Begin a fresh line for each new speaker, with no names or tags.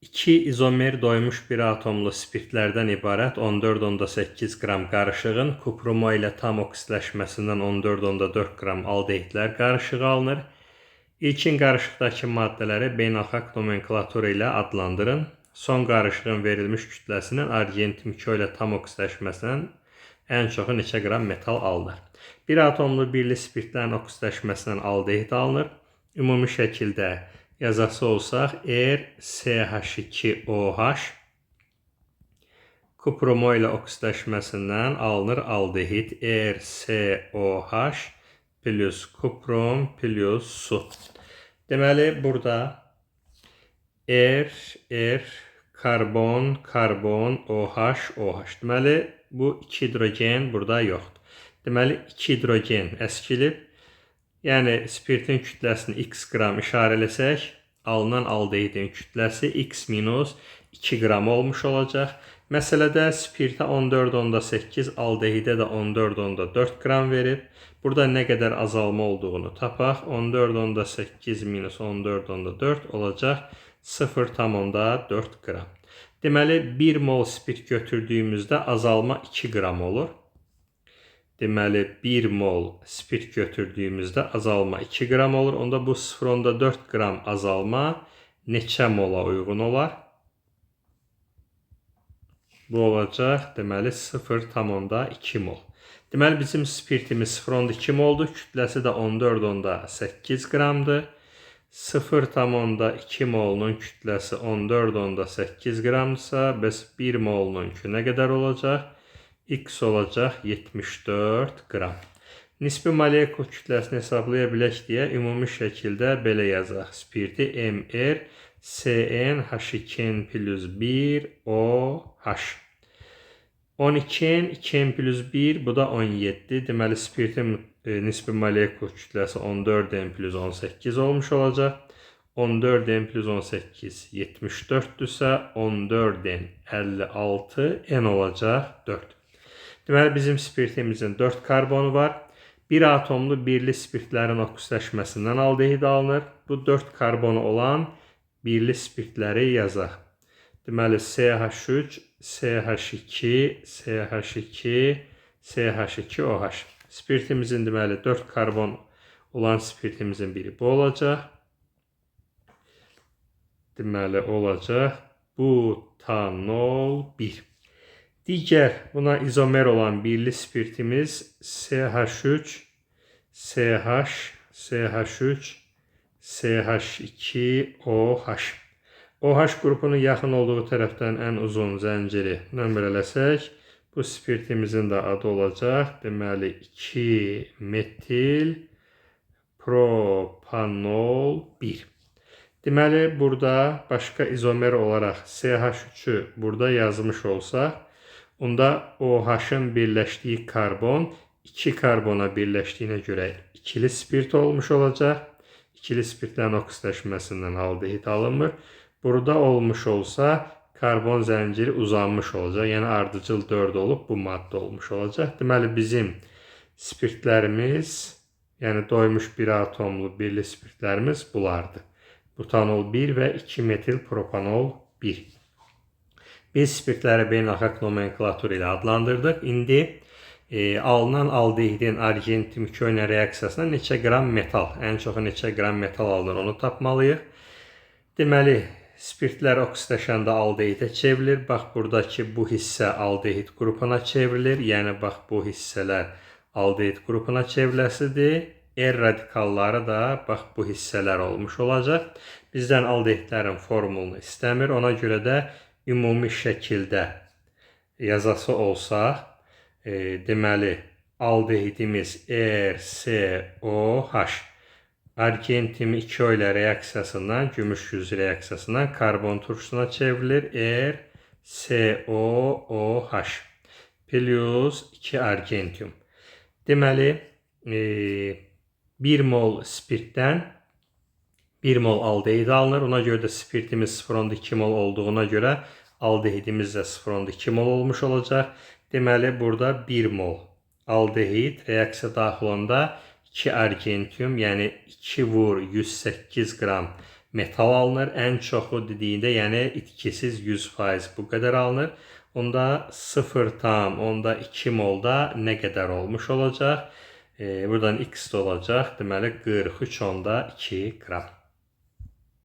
2 izomer doymuş bir atomlu spirtlərdən ibarət 14,8 qram qarışığın kupromo ilə tam oksidləşməsindən 14,4 qram aldehidlər qarışığı alınır. İlkin qarışıqdakı maddələri beynəlxalq nomenklatura ilə adlandırın. Son qarışığın verilmiş kütləsinin argentin 2 ilə tam oksidləşməsindən ən çoxu neçə qram metal alınır. Bir atomlu birli spirtlərin oksidləşməsindən aldehid alınır. Ümumi şəkildə yazası olsaq, RCH2OH kupromo ilə oksidləşməsindən alınır aldehid RCOH plus kuprom plus su. Deməli, burada karbon, OH. Deməli, bu 2 hidrogen burada yoxdur. Deməli, 2 hidrogen əskilib. Yəni, spirtin kütləsini x qram işarələsək, alınan aldehidin kütləsi x minus 2 qram olmuş olacaq. Məsələdə spirtə 14,8, aldehidə də 14,4 qram verib. Burada nə qədər azalma olduğunu tapaq. 14,8 minus 14,4 olacaq 0,4 qram. Deməli, 1 mol spirt götürdüyümüzdə azalma 2 qram olur. Deməli, 1 mol spirt götürdüyümüzdə azalma 2 qram olur. Onda bu 0,4 qram azalma neçə mola uyğun olar? Bu olacaq, deməli, 0,2 mol. Deməli, bizim spirtimiz 0,2 moldur. Kütləsi də 14,8 qramdır. 0,2 molunun kütləsi 14,8 qramdırsa, bəs 1 molunun nə qədər olacaq? X olacaq 74 qram. Nisbi molekul kütləsini hesablaya bilək deyə ümumi şəkildə belə yazaq. Spirti Mr CN H2N plus 1 OH. 12N 2N plus 1, bu da 17. Deməli, spirtin nisbi molekul kütləsi 14N plus 18 olmuş olacaq. 14N plus 18 74-dürsə, 14N 56, N olacaq 4. Deməli, bizim spirtimizin 4 karbonu var. Bir atomlu birli spirtlərin oksidləşməsindən aldehid alınır. Bu 4 karbonu olan birli spirtləri yazaq. Deməli, CH3, CH2, CH2, CH2OH. Spirtimizin deməli 4 karbon olan spirtimizin biri bu olacaq. Deməli, olacaq butanol 1. Digər buna izomer olan birli spirtimiz CH3, CH, CH3, CH2OH. OH qrupunun yaxın olduğu tərəfdən ən uzun zənciri nömrələsək, bu spirtimizin də adı olacaq. Deməli, 2 metil propanol 1. Deməli, burada başqa izomer olaraq CH3-ü burada yazmış olsaq, onda OH-ın birləşdiyi karbon 2 karbona birləşdiyinə görə ikili spirt olmuş olacaq. İkili spirtlərin oksidləşməsindən aldehid alınmır. Burada olmuş olsa, karbon zənciri uzanmış olacaq. Yəni, ardıcıl 4 olub, bu maddə olmuş olacaq. Deməli, bizim spirtlərimiz, yəni doymuş bir atomlu birli spirtlərimiz bunlardır. Butanol 1 və 2 metil propanol 1. Biz spirtləri beynəlxalq nomenklatura ilə adlandırdıq. İndi alınan aldehidin argentin 2 ilə reaksiyasına neçə qram metal, ən çoxu neçə qram metal alınır, onu tapmalıyıq. Deməli, spirtlər oksidləşəndə aldehidə çevrilir. Bax, buradakı bu hissə aldehid qrupuna çevrilir. Yəni, bax, bu hissələr aldehid qrupuna çevriləsidir. R radikalları da, bax, bu hissələr olmuş olacaq. Bizdən aldehidlərin formulunu istəmir. Ona görə də ümumi şəkildə yazası olsaq, deməli, aldehidimiz RCOH argentin 2 ilə reaksiyasından, gümüş yüz reaksiyasından karbon turşusuna çevrilir. RCOOH plus 2 argentium. Deməli, 1 mol spirtdən 1 mol aldehid alınır. Ona görə də spirtimiz 0,2 mol olduğuna görə aldehidimiz də 0,2 mol olmuş olacaq. Deməli, burada 1 mol aldehid reaksiya daxil olanda 2 argentium, yəni 2 vur 108 qram metal alınır. Ən çoxu dediyində, yəni itkisiz 100% bu qədər alınır. Onda 0,2 molda nə qədər olmuş olacaq? Buradan x də olacaq. Deməli 43,2 qram.